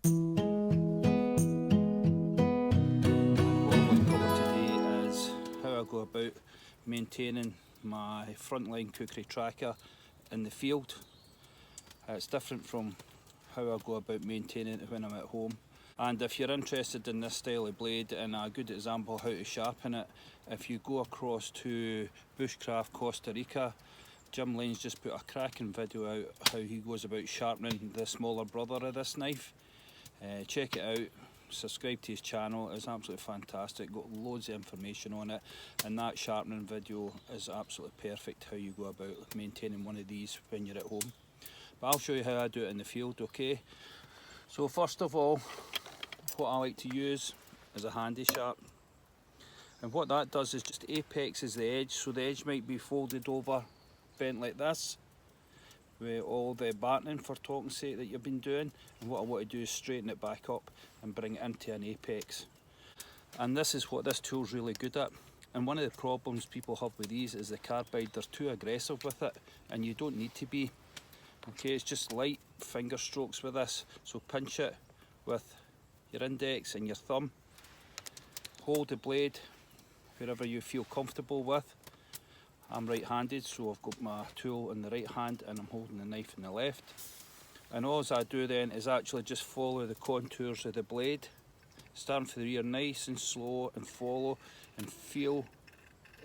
What I want to cover today is how I go about maintaining my frontline cookery tracker in the field. It's different from how I go about maintaining it when I'm at home. And if you're interested in this style of blade and a good example how to sharpen it, if you go across to Bushcraft Costarica, Jim Lane's just put a cracking video out how he goes about sharpening the smaller brother of this knife. Check it out, subscribe to his channel, it's absolutely fantastic, got loads of information on it, and that sharpening video is absolutely perfect how you go about maintaining one of these when you're at home. But I'll show you how I do it in the field, okay? So first of all, what I like to use is a handy sharp, and what that does is just apexes the edge, so the edge might be folded over, bent like this, with all the battening for talking's sake that you've been doing, and what I want to do is straighten it back up and bring it into an apex. And this is what this tool's really good at. And one of the problems people have with these is the carbide, they're too aggressive with it, and you don't need to be. Okay, it's just light finger strokes with this, so pinch it with your index and your thumb, hold the blade wherever you feel comfortable with. I'm right-handed, so I've got my tool in the right hand and I'm holding the knife in the left. And all I do then is actually just follow the contours of the blade, starting from the rear nice and slow, and follow and feel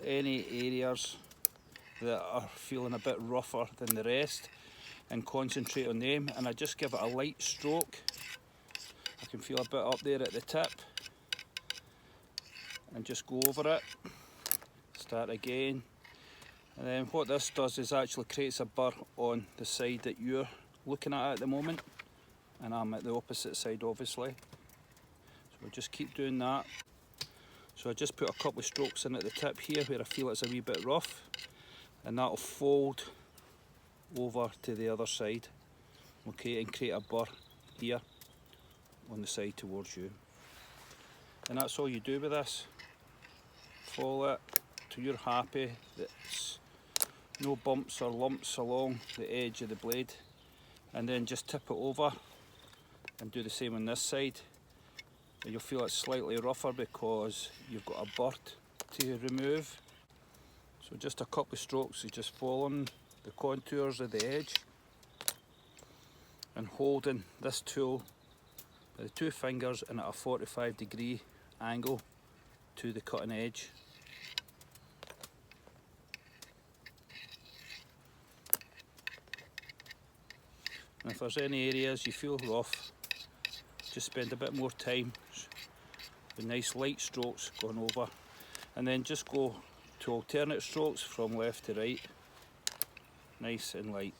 any areas that are feeling a bit rougher than the rest and concentrate on them, and I just give it a light stroke. I can feel a bit up there at the tip and just go over it, start again. And then what this does is actually creates a burr on the side that you're looking at the moment, and I'm at the opposite side obviously. So just keep doing that. So I just put a couple of strokes in at the tip here where I feel it's a wee bit rough, and that'll fold over to the other side, okay, and create a burr here on the side towards you. And that's all you do with this. Follow it till you're happy that no bumps or lumps along the edge of the blade, and then just tip it over and do the same on this side. You'll feel it's slightly rougher because you've got a burr to remove. So just a couple of strokes, is just following the contours of the edge and holding this tool with the two fingers and at a 45-degree angle to the cutting edge. And if there's any areas you feel rough, just spend a bit more time with nice light strokes going over, and then just go to alternate strokes from left to right, nice and light.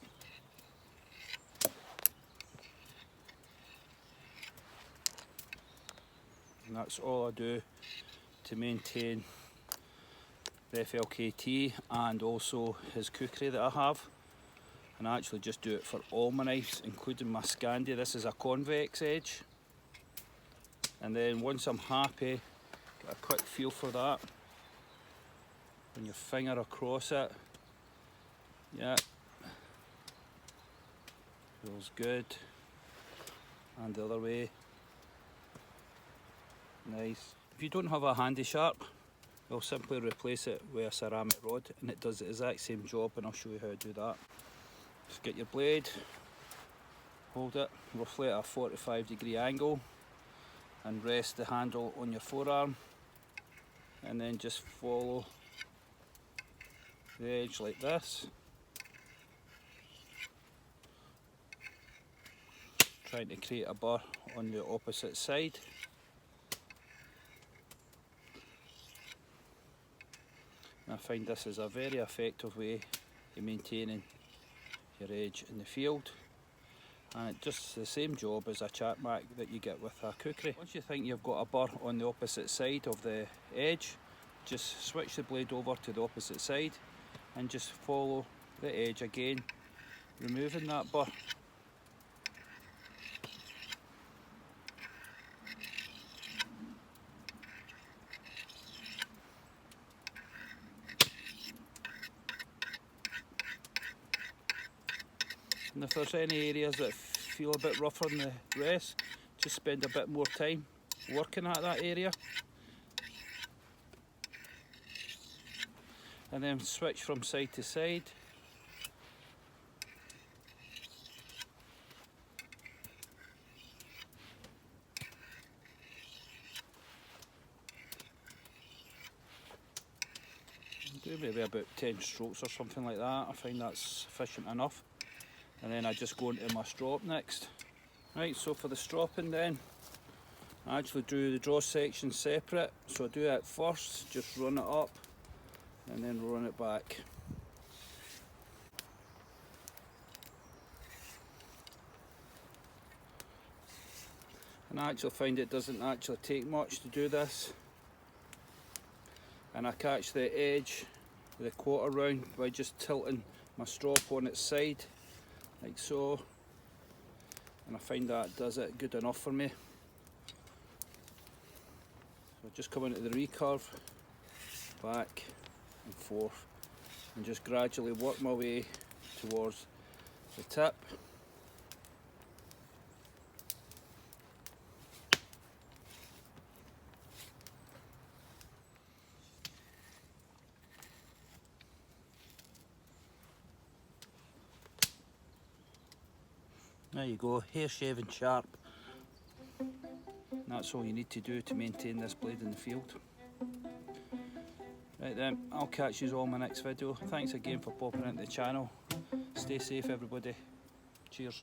And that's all I do to maintain the FLKT and also his cookery that I have. And I actually just do it for all my knives, including my Scandi. This is a convex edge. And then once I'm happy, get a quick feel for that. Run your finger across it. Yeah. Feels good. And the other way. Nice. If you don't have a handy sharp, I'll simply replace it with a ceramic rod, and it does the exact same job, and I'll show you how to do that. Just get your blade, hold it roughly at a 45-degree angle, and rest the handle on your forearm, and then just follow the edge like this, trying to create a burr on the opposite side. And I find this is a very effective way of maintaining your edge in the field, and it just the same job as a chapmac that you get with a cookery. Once you think you've got a burr on the opposite side of the edge, just switch the blade over to the opposite side and just follow the edge again, removing that burr. And if there's any areas that feel a bit rougher than the rest, just spend a bit more time working at that area, and then switch from side to side. Do maybe about 10 strokes or something like that. I find that's sufficient enough. And then I just go into my strop next. Right, so for the stropping then, I actually do the draw section separate. So I do it first, just run it up and then run it back. And I actually find it doesn't actually take much to do this. And I catch the edge of the quarter round by just tilting my strop on its side, like so. And I find that does it good enough for me. So I just come into the recurve, back and forth, and just gradually work my way towards the tip. There you go, hair shaving sharp. That's all you need to do to maintain this blade in the field. Right then, I'll catch you all in my next video. Thanks again for popping into the channel. Stay safe everybody. Cheers.